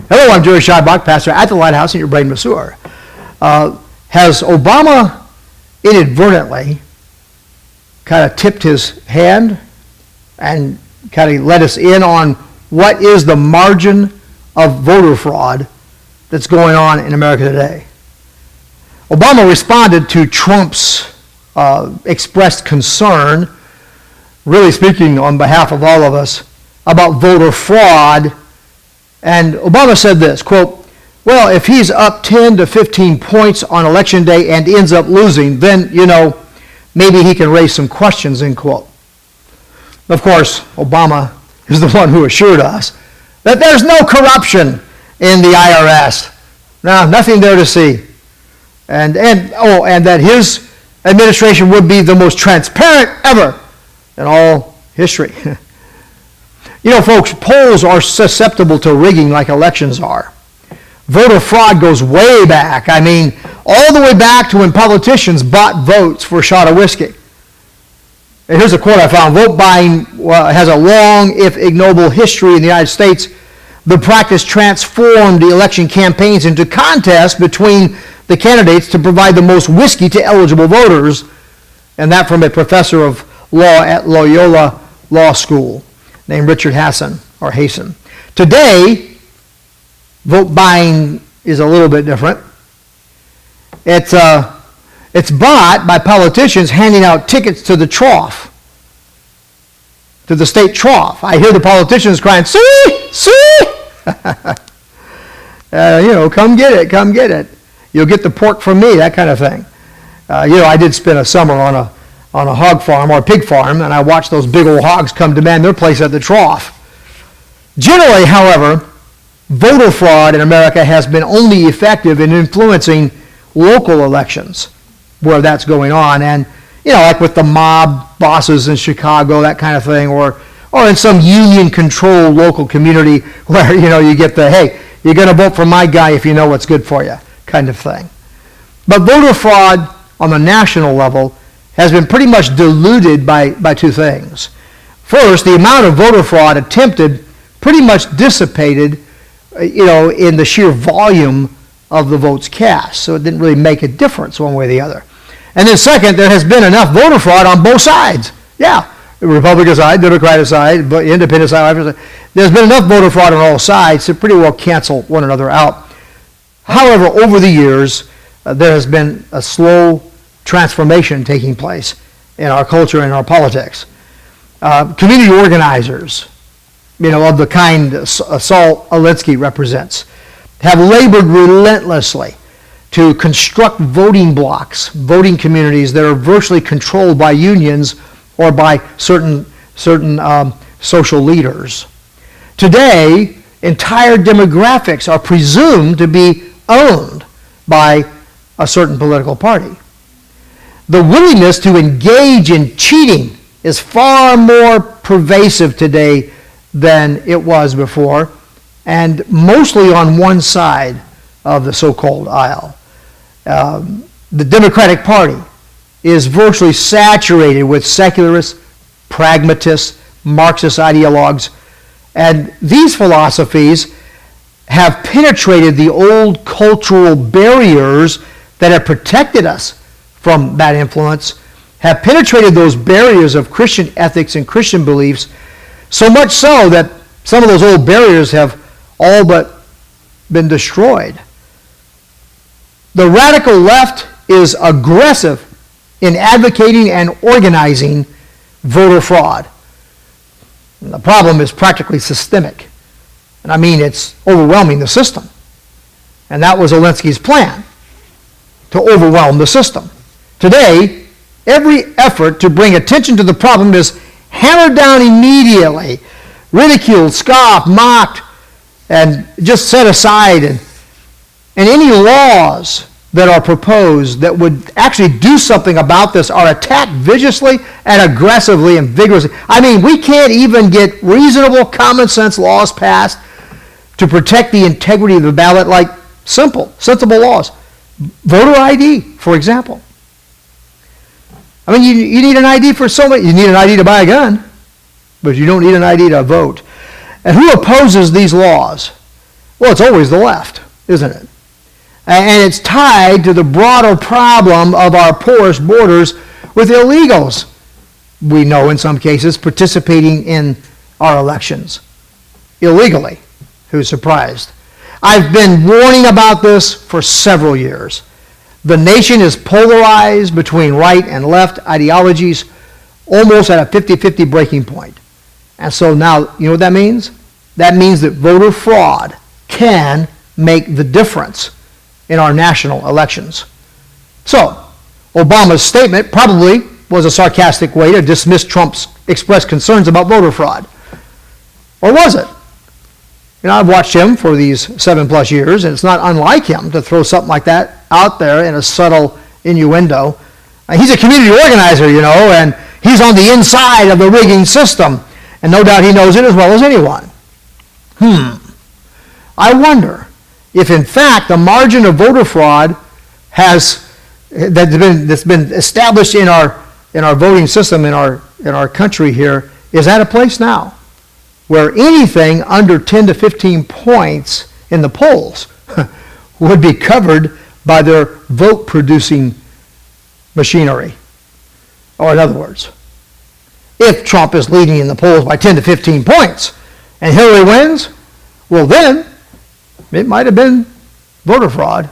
Hello, I'm Jerry Scheibach, pastor at the Lighthouse in your Braden, Missouri. Has Obama inadvertently kind of tipped his hand and kind of let us in on what is the margin of voter fraud that's going on in America today? Obama responded to Trump's expressed concern, really speaking on behalf of all of us, about voter fraud. And Obama said this, quote, well, if he's up 10 to 15 points on election day and ends up losing, then, maybe he can raise some questions, end quote. Of course, Obama is the one who assured us that there's no corruption in the IRS. No, nothing there to see. And that his administration would be the most transparent ever in all history. Folks, polls are susceptible to rigging like elections are. Voter fraud goes way back. I mean, all the way back to when politicians bought votes for a shot of whiskey. And here's a quote I found. Vote buying has a long, if ignoble, history in the United States. The practice transformed the election campaigns into contests between the candidates to provide the most whiskey to eligible voters, and that from a professor of law at Loyola Law School named Richard Hasen. Today, vote buying is a little bit different. It's bought by politicians handing out tickets to the trough, to the state trough. I hear the politicians crying, see, come get it. You'll get the pork from me, that kind of thing. I did spend a summer on a hog farm or a pig farm, and I watched those big old hogs come demand their place at the trough. Generally, however, voter fraud in America has been only effective in influencing local elections where that's going on, and like with the mob bosses in Chicago, that kind of thing, or in some union-controlled local community where you get the, hey, you're going to vote for my guy if you know what's good for you kind of thing. But voter fraud on the national level has been pretty much diluted by two things. First, the amount of voter fraud attempted pretty much dissipated, in the sheer volume of the votes cast. So it didn't really make a difference one way or the other. And then second, there has been enough voter fraud on both sides. Yeah, the Republican side, Democratic side, but independent side. There's been enough voter fraud on all sides to pretty well cancel one another out. However, over the years, there has been a slow transformation taking place in our culture and our politics. Community organizers, of the kind Saul Alinsky represents, have labored relentlessly to construct voting blocks, voting communities that are virtually controlled by unions or by certain social leaders. Today, entire demographics are presumed to be owned by a certain political party. The willingness to engage in cheating is far more pervasive today than it was before, and mostly on one side of the so-called aisle. The Democratic Party is virtually saturated with secularists, pragmatists, Marxist ideologues, and these philosophies have penetrated the old cultural barriers that have protected us from that influence, have penetrated those barriers of Christian ethics and Christian beliefs, so much so that some of those old barriers have all but been destroyed. The radical left is aggressive in advocating and organizing voter fraud. And the problem is practically systemic. And I mean, it's overwhelming the system. And that was Alinsky's plan, to overwhelm the system. Today, every effort to bring attention to the problem is hammered down immediately, ridiculed, scoffed, mocked, and just set aside. And any laws that are proposed that would actually do something about this are attacked viciously and aggressively and vigorously. I mean, we can't even get reasonable common sense laws passed to protect the integrity of the ballot, like simple, sensible laws. Voter ID, for example. I mean, you need an ID for so many. You need an ID to buy a gun, but you don't need an ID to vote. And who opposes these laws? Well, it's always the left, isn't it? And it's tied to the broader problem of our porous borders with illegals, we know in some cases, participating in our elections illegally. Who's surprised? I've been warning about this for several years. The nation is polarized between right and left ideologies, almost at a 50-50 breaking point. And so now, you know what that means? That means that voter fraud can make the difference in our national elections. So, Obama's statement probably was a sarcastic way to dismiss Trump's expressed concerns about voter fraud. Or was it? You know, I've watched him for these 7+ years, and it's not unlike him to throw something like that out there in a subtle innuendo. He's a community organizer, you know, and he's on the inside of the rigging system, and no doubt he knows it as well as anyone. I wonder if, in fact, the margin of voter fraud that's been established in our voting system in our country here is at a place now where anything under 10 to 15 points in the polls would be covered by their vote-producing machinery. Or in other words, if Trump is leading in the polls by 10 to 15 points and Hillary wins, well then, it might have been voter fraud.